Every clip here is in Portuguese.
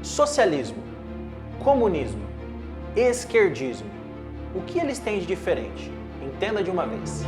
Socialismo, comunismo, esquerdismo. O que eles têm de diferente? Entenda de uma vez.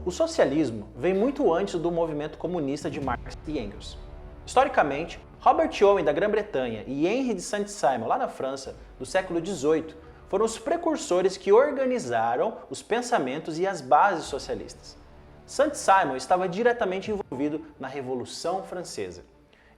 O socialismo vem muito antes do movimento comunista de Marx e Engels. Historicamente, Robert Owen da Grã-Bretanha e Henri de Saint-Simon, lá na França, do século XVIII, foram os precursores que organizaram os pensamentos e as bases socialistas. Saint-Simon estava diretamente envolvido na Revolução Francesa.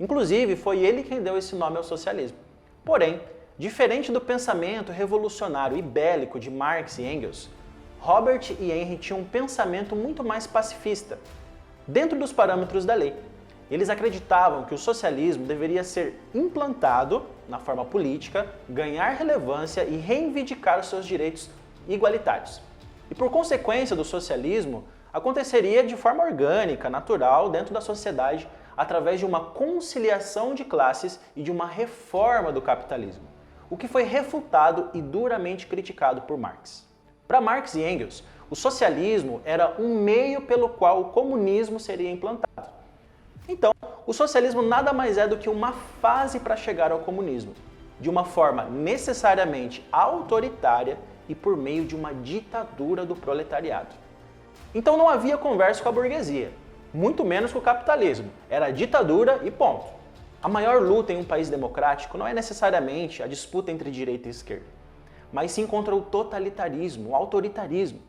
Inclusive, foi ele quem deu esse nome ao socialismo. Porém, diferente do pensamento revolucionário e bélico de Marx e Engels, Robert e Henri tinham um pensamento muito mais pacifista, dentro dos parâmetros da lei. Eles acreditavam que o socialismo deveria ser implantado na forma política, ganhar relevância e reivindicar os seus direitos igualitários. E por consequência do socialismo, aconteceria de forma orgânica, natural, dentro da sociedade, através de uma conciliação de classes e de uma reforma do capitalismo, o que foi refutado e duramente criticado por Marx. Para Marx e Engels, o socialismo era um meio pelo qual o comunismo seria implantado. Então, o socialismo nada mais é do que uma fase para chegar ao comunismo, de uma forma necessariamente autoritária e por meio de uma ditadura do proletariado. Então não havia conversa com a burguesia, muito menos com o capitalismo. Era ditadura e ponto. A maior luta em um país democrático não é necessariamente a disputa entre direita e esquerda, mas sim contra o totalitarismo, o autoritarismo.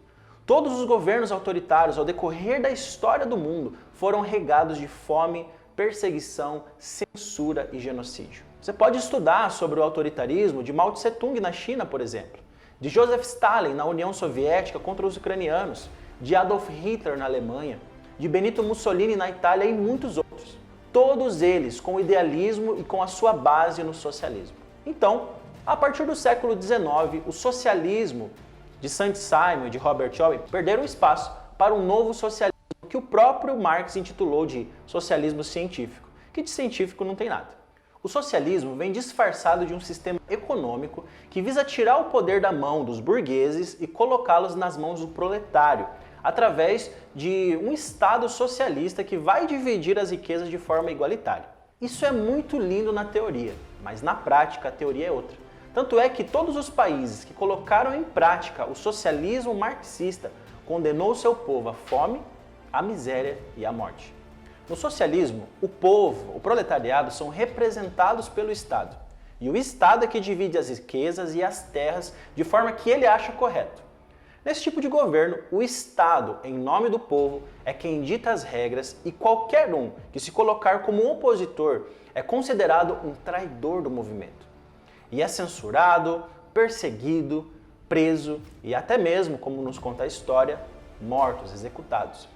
Todos os governos autoritários ao decorrer da história do mundo foram regados de fome, perseguição, censura e genocídio. Você pode estudar sobre o autoritarismo de Mao Tse-tung na China, por exemplo, de Joseph Stalin na União Soviética contra os ucranianos, de Adolf Hitler na Alemanha, de Benito Mussolini na Itália e muitos outros. Todos eles com idealismo e com a sua base no socialismo. Então, a partir do século XIX, o socialismo de Saint-Simon e de Robert Owen perderam espaço para um novo socialismo que o próprio Marx intitulou de socialismo científico, que de científico não tem nada. O socialismo vem disfarçado de um sistema econômico que visa tirar o poder da mão dos burgueses e colocá-los nas mãos do proletário, através de um Estado socialista que vai dividir as riquezas de forma igualitária. Isso é muito lindo na teoria, mas na prática a teoria é outra. Tanto é que todos os países que colocaram em prática o socialismo marxista condenou seu povo à fome, à miséria e à morte. No socialismo, o povo, o proletariado, são representados pelo Estado. E o Estado é que divide as riquezas e as terras de forma que ele acha correto. Nesse tipo de governo, o Estado, em nome do povo, é quem dita as regras e qualquer um que se colocar como um opositor é considerado um traidor do movimento. E é censurado, perseguido, preso e até mesmo, como nos conta a história, mortos, executados.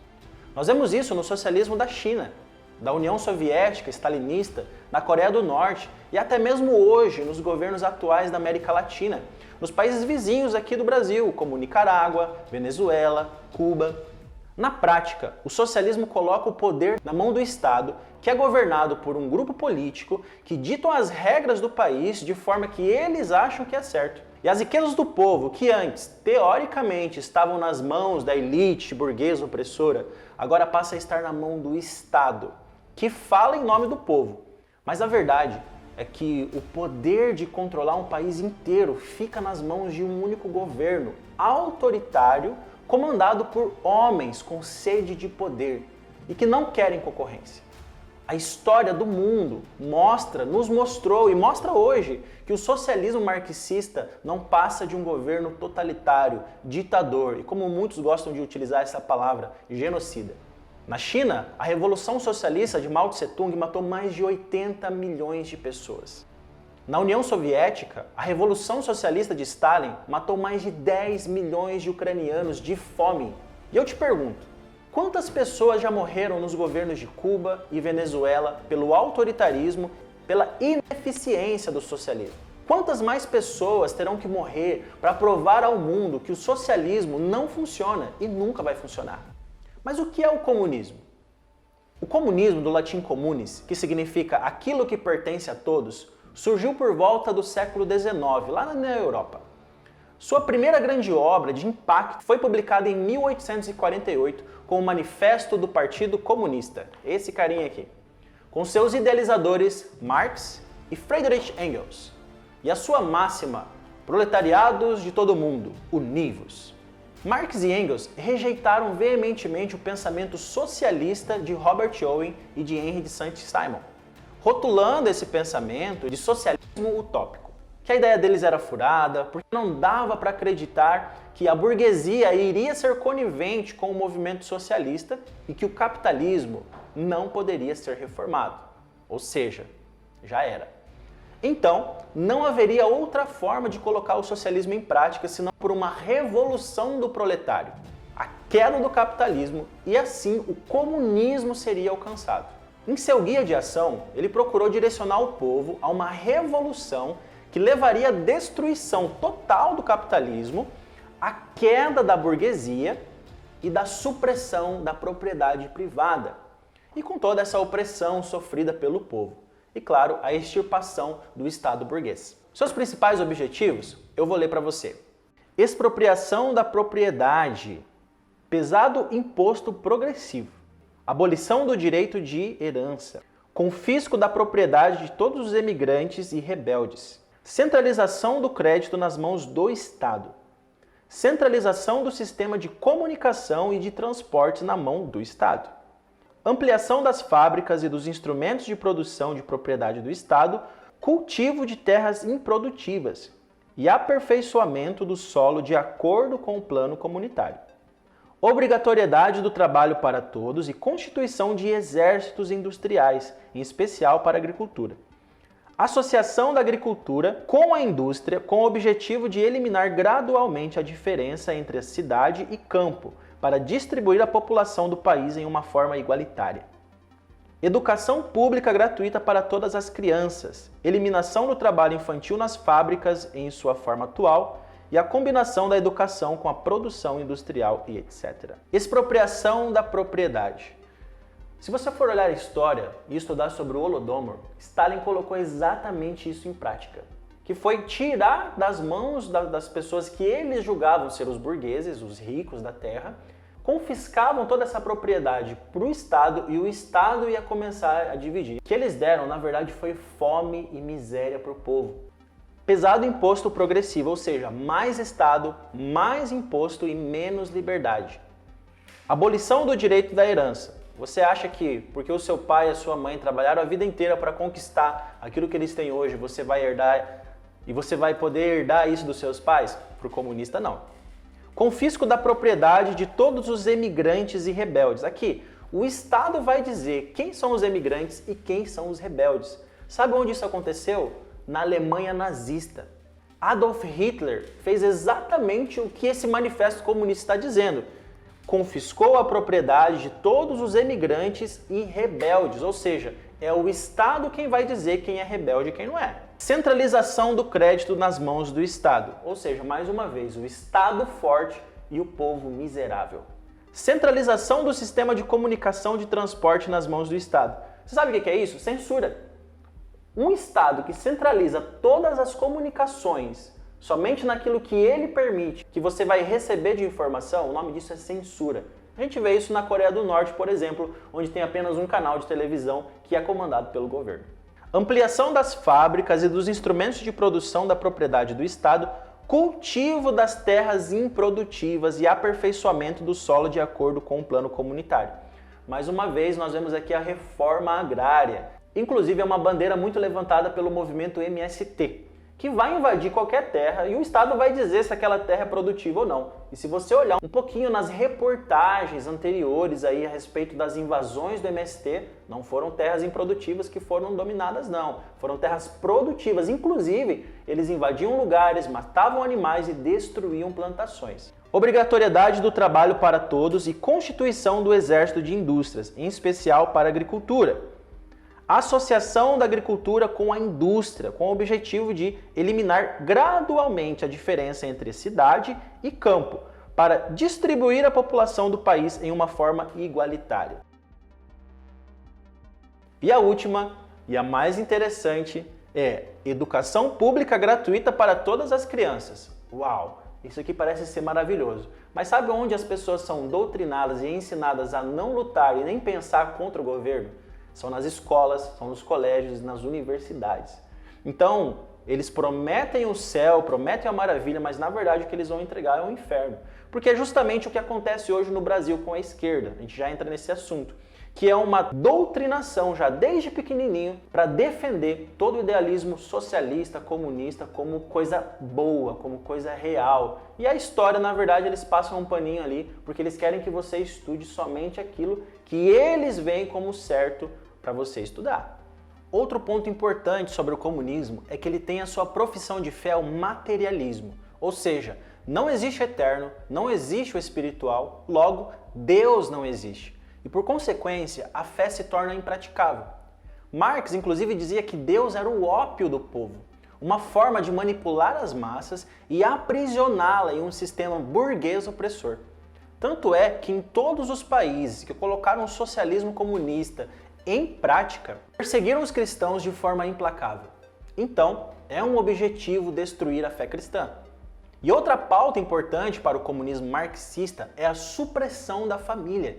Nós vemos isso no socialismo da China, da União Soviética, stalinista, na Coreia do Norte e até mesmo hoje nos governos atuais da América Latina, nos países vizinhos aqui do Brasil, como Nicarágua, Venezuela, Cuba. Na prática, o socialismo coloca o poder na mão do Estado, que é governado por um grupo político que ditam as regras do país de forma que eles acham que é certo. E as riquezas do povo, que antes, teoricamente, estavam nas mãos da elite burguesa opressora, agora passa a estar na mão do Estado, que fala em nome do povo. Mas a verdade é que o poder de controlar um país inteiro fica nas mãos de um único governo autoritário, comandado por homens com sede de poder e que não querem concorrência. A história do mundo nos mostrou e mostra hoje que o socialismo marxista não passa de um governo totalitário, ditador e, como muitos gostam de utilizar essa palavra, genocida. Na China, a Revolução Socialista de Mao Tse-tung matou mais de 80 milhões de pessoas. Na União Soviética, a Revolução Socialista de Stalin matou mais de 10 milhões de ucranianos de fome. E eu te pergunto, quantas pessoas já morreram nos governos de Cuba e Venezuela pelo autoritarismo, pela ineficiência do socialismo? Quantas mais pessoas terão que morrer para provar ao mundo que o socialismo não funciona e nunca vai funcionar? Mas o que é o comunismo? O comunismo, do latim communis, que significa aquilo que pertence a todos, surgiu por volta do século XIX, lá na Europa. Sua primeira grande obra de impacto foi publicada em 1848 com o Manifesto do Partido Comunista, esse carinha aqui. com seus idealizadores Marx e Friedrich Engels, e a sua máxima, proletariados de todo mundo, univos. Marx e Engels rejeitaram veementemente o pensamento socialista de Robert Owen e de Henry de Saint-Simon, rotulando esse pensamento de socialismo utópico, que a ideia deles era furada, porque não dava para acreditar que a burguesia iria ser conivente com o movimento socialista e que o capitalismo não poderia ser reformado. Ou seja, já era. Então, não haveria outra forma de colocar o socialismo em prática senão por uma revolução do proletário, a queda do capitalismo, e assim o comunismo seria alcançado. Em seu guia de ação, ele procurou direcionar o povo a uma revolução que levaria à destruição total do capitalismo, à queda da burguesia e da supressão da propriedade privada, e com toda essa opressão sofrida pelo povo. E, claro, a extirpação do Estado burguês. Seus principais objetivos, eu vou ler para você. Expropriação da propriedade, pesado imposto progressivo, abolição do direito de herança, confisco da propriedade de todos os emigrantes e rebeldes, centralização do crédito nas mãos do Estado, centralização do sistema de comunicação e de transporte na mão do Estado, ampliação das fábricas e dos instrumentos de produção de propriedade do Estado, cultivo de terras improdutivas e aperfeiçoamento do solo de acordo com o plano comunitário. Obrigatoriedade do trabalho para todos e constituição de exércitos industriais, em especial para a agricultura. Associação da agricultura com a indústria com o objetivo de eliminar gradualmente a diferença entre a cidade e campo, para distribuir a população do país em uma forma igualitária. Educação pública gratuita para todas as crianças, eliminação do trabalho infantil nas fábricas em sua forma atual e a combinação da educação com a produção industrial e etc. Expropriação da propriedade. Se você for olhar a história e estudar sobre o Holodomor, Stalin colocou exatamente isso em prática, que foi tirar das mãos das pessoas que eles julgavam ser os burgueses, os ricos da terra, confiscavam toda essa propriedade para o Estado e o Estado ia começar a dividir. O que eles deram, na verdade, foi fome e miséria para o povo. Pesado imposto progressivo, ou seja, mais Estado, mais imposto e menos liberdade. Abolição do direito da herança. Você acha que porque o seu pai e a sua mãe trabalharam a vida inteira para conquistar aquilo que eles têm hoje, você vai herdar e você vai poder herdar isso dos seus pais? Para o comunista, não. Confisco da propriedade de todos os emigrantes e rebeldes. Aqui, o Estado vai dizer quem são os emigrantes e quem são os rebeldes. Sabe onde isso aconteceu? Na Alemanha nazista. Adolf Hitler fez exatamente o que esse manifesto comunista está dizendo. Confiscou a propriedade de todos os emigrantes e rebeldes, ou seja, é o Estado quem vai dizer quem é rebelde e quem não é. Centralização do crédito nas mãos do Estado, ou seja, mais uma vez, o Estado forte e o povo miserável. Centralização do sistema de comunicação de transporte nas mãos do Estado. Você sabe o que é isso? Censura. Um Estado que centraliza todas as comunicações somente naquilo que ele permite, que você vai receber de informação, o nome disso é censura. A gente vê isso na Coreia do Norte, por exemplo, onde tem apenas um canal de televisão que é comandado pelo governo. Ampliação das fábricas e dos instrumentos de produção da propriedade do Estado, cultivo das terras improdutivas e aperfeiçoamento do solo de acordo com o plano comunitário. Mais uma vez, nós vemos aqui a reforma agrária. Inclusive, é uma bandeira muito levantada pelo movimento MST, que vai invadir qualquer terra e o Estado vai dizer se aquela terra é produtiva ou não. E se você olhar um pouquinho nas reportagens anteriores aí a respeito das invasões do MST, não foram terras improdutivas que foram dominadas, não. Foram terras produtivas. Inclusive, eles invadiam lugares, matavam animais e destruíam plantações. Obrigatoriedade do trabalho para todos e constituição do exército de indústrias, em especial para a agricultura. Associação da agricultura com a indústria, com o objetivo de eliminar gradualmente a diferença entre cidade e campo, para distribuir a população do país em uma forma igualitária. E a última, e a mais interessante, é educação pública gratuita para todas as crianças. Uau! Isso aqui parece ser maravilhoso. Mas sabe onde as pessoas são doutrinadas e ensinadas a não lutar e nem pensar contra o governo? são nas escolas, são nos colégios, nas universidades. Então, eles prometem o céu, prometem a maravilha, mas na verdade o que eles vão entregar é o inferno. Porque é justamente o que acontece hoje no Brasil com a esquerda, a gente já entra nesse assunto, que é uma doutrinação já desde pequenininho para defender todo o idealismo socialista, comunista como coisa boa, como coisa real. E a história, na verdade, eles passam um paninho ali porque eles querem que você estude somente aquilo que eles veem como certo para você estudar. Outro ponto importante sobre o comunismo é que ele tem a sua profissão de fé, o materialismo. Ou seja, não existe eterno, não existe o espiritual, logo, Deus não existe. E por consequência, a fé se torna impraticável. Marx, inclusive, dizia que Deus era o ópio do povo, uma forma de manipular as massas e aprisioná-la em um sistema burguês opressor. Tanto é que em todos os países que colocaram o socialismo comunista em prática, perseguiram os cristãos de forma implacável. Então, é um objetivo destruir a fé cristã. E outra pauta importante para o comunismo marxista é a supressão da família,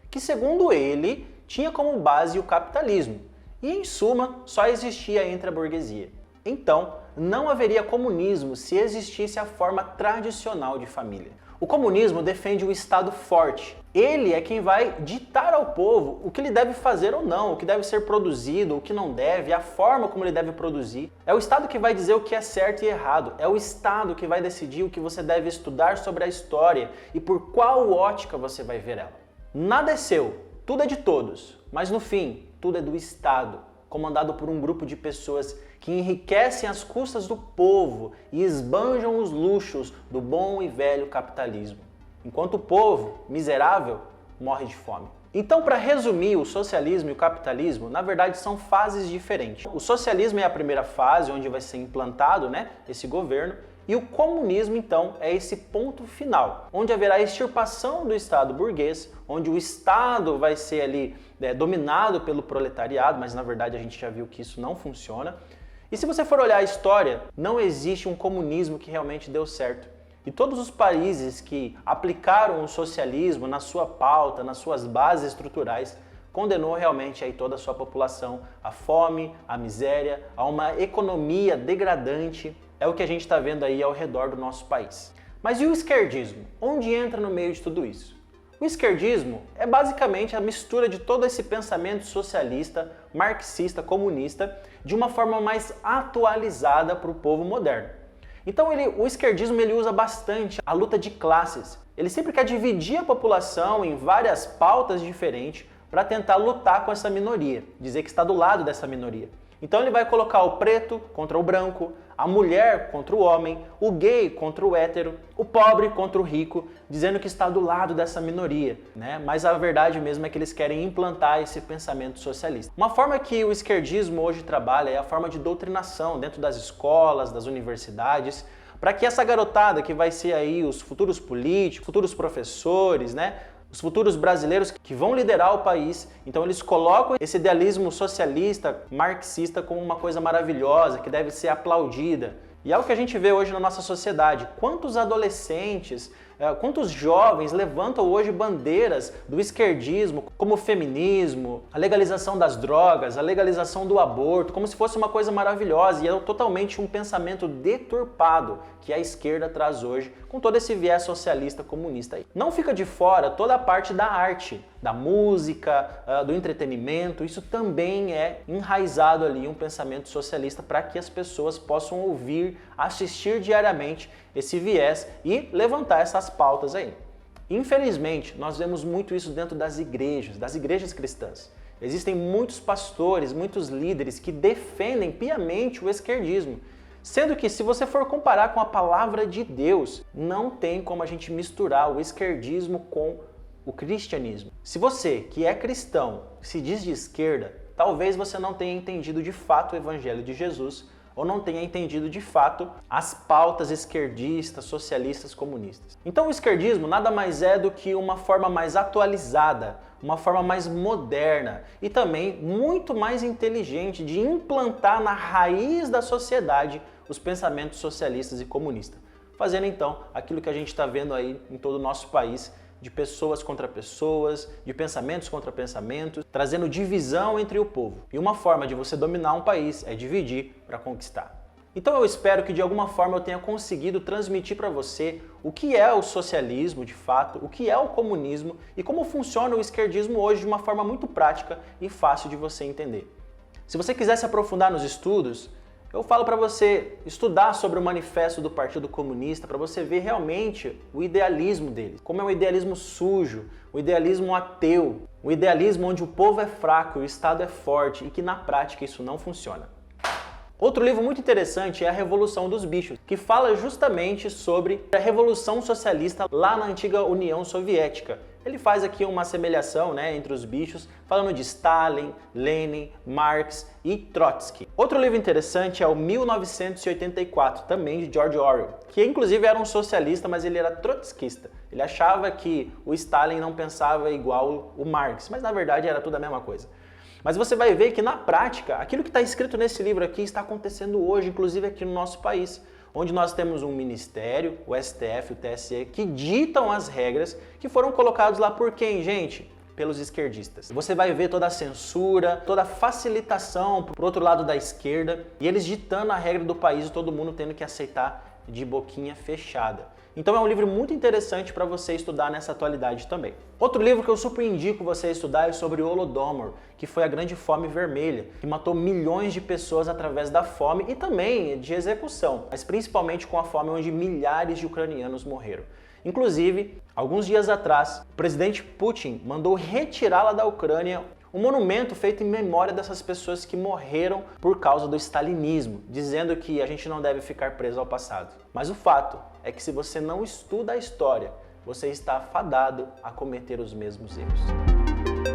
que segundo ele, tinha como base o capitalismo, e em suma, só existia entre a burguesia. Então, não haveria comunismo se existisse a forma tradicional de família. O comunismo defende o Estado forte. Ele é quem vai ditar ao povo o que ele deve fazer ou não, o que deve ser produzido, o que não deve, a forma como ele deve produzir. É o Estado que vai dizer o que é certo e errado. É o Estado que vai decidir o que você deve estudar sobre a história e por qual ótica você vai ver ela. Nada é seu, tudo é de todos, mas no fim, tudo é do Estado, comandado por um grupo de pessoas que enriquecem às custas do povo e esbanjam os luxos do bom e velho capitalismo, enquanto o povo, miserável, morre de fome. Então, para resumir, o socialismo e o capitalismo, na verdade, são fases diferentes. O socialismo é a primeira fase, onde vai ser implantado, esse governo, e o comunismo, então, é esse ponto final, onde haverá a extirpação do Estado burguês, onde o Estado vai ser ali dominado pelo proletariado, mas na verdade a gente já viu que isso não funciona. E se você for olhar a história, não existe um comunismo que realmente deu certo. E todos os países que aplicaram o socialismo na sua pauta, nas suas bases estruturais, condenou realmente aí toda a sua população à fome, à miséria, a uma economia degradante. É o que a gente está vendo aí ao redor do nosso país. Mas e o esquerdismo? Onde entra no meio de tudo isso? O esquerdismo é basicamente a mistura de todo esse pensamento socialista, marxista, comunista, de uma forma mais atualizada para o povo moderno. Então o esquerdismo ele usa bastante a luta de classes. Ele sempre quer dividir a população em várias pautas diferentes para tentar lutar com essa minoria, dizer que está do lado dessa minoria. Então ele vai colocar o preto contra o branco, a mulher contra o homem, o gay contra o hétero, o pobre contra o rico, dizendo que está do lado dessa minoria, Mas a verdade mesmo é que eles querem implantar esse pensamento socialista. Uma forma que o esquerdismo hoje trabalha é a forma de doutrinação dentro das escolas, das universidades, para que essa garotada que vai ser aí os futuros políticos, futuros professores, os futuros brasileiros que vão liderar o país, então eles colocam esse idealismo socialista, marxista como uma coisa maravilhosa, que deve ser aplaudida. E é o que a gente vê hoje na nossa sociedade. Quantos adolescentes, quantos jovens levantam hoje bandeiras do esquerdismo, como o feminismo, a legalização das drogas, a legalização do aborto, como se fosse uma coisa maravilhosa, e é totalmente um pensamento deturpado que a esquerda traz hoje, com todo esse viés socialista comunista aí. Não fica de fora toda a parte da arte, da música, do entretenimento, isso também é enraizado ali um pensamento socialista para que as pessoas possam ouvir, assistir diariamente esse viés e levantar essas pautas aí. Infelizmente, nós vemos muito isso dentro das igrejas cristãs. Existem muitos pastores, muitos líderes que defendem piamente o esquerdismo, sendo que se você for comparar com a palavra de Deus, não tem como a gente misturar o esquerdismo com o cristianismo. Se você, que é cristão, se diz de esquerda, talvez você não tenha entendido de fato o evangelho de Jesus, ou não tenha entendido de fato as pautas esquerdistas, socialistas, comunistas. Então o esquerdismo nada mais é do que uma forma mais atualizada, uma forma mais moderna e também muito mais inteligente de implantar na raiz da sociedade os pensamentos socialistas e comunistas, fazendo então aquilo que a gente está vendo aí em todo o nosso país, de pessoas contra pessoas, de pensamentos contra pensamentos, trazendo divisão entre o povo. E uma forma de você dominar um país é dividir para conquistar. Então eu espero que de alguma forma eu tenha conseguido transmitir para você o que é o socialismo de fato, o que é o comunismo e como funciona o esquerdismo hoje de uma forma muito prática e fácil de você entender. Se você quiser se aprofundar nos estudos, eu falo para você estudar sobre o manifesto do Partido Comunista para você ver realmente o idealismo deles, como é um idealismo sujo, o idealismo ateu, o idealismo onde o povo é fraco e o Estado é forte e que na prática isso não funciona. Outro livro muito interessante é A Revolução dos Bichos, que fala justamente sobre a Revolução Socialista lá na antiga União Soviética. Ele faz aqui uma assemelhação, entre os bichos, falando de Stalin, Lenin, Marx e Trotsky. Outro livro interessante é o 1984, também de George Orwell, que inclusive era um socialista, mas ele era trotskista. Ele achava que o Stalin não pensava igual o Marx, mas na verdade era tudo a mesma coisa. Mas você vai ver que na prática, aquilo que está escrito nesse livro aqui está acontecendo hoje, inclusive aqui no nosso país, onde nós temos um ministério, o STF, o TSE, que ditam as regras que foram colocados lá por quem, gente? Pelos esquerdistas. Você vai ver toda a censura, toda a facilitação pro outro lado da esquerda, e eles ditando a regra do país e todo mundo tendo que aceitar de boquinha fechada. Então é um livro muito interessante para você estudar nessa atualidade também. Outro livro que eu super indico você estudar é sobre o Holodomor, que foi a Grande Fome Vermelha, que matou milhões de pessoas através da fome e também de execução, mas principalmente com a fome onde milhares de ucranianos morreram. Inclusive, alguns dias atrás, o presidente Putin mandou retirá-la da Ucrânia um monumento feito em memória dessas pessoas que morreram por causa do stalinismo, dizendo que a gente não deve ficar preso ao passado. Mas o fato é que se você não estuda a história, você está fadado a cometer os mesmos erros.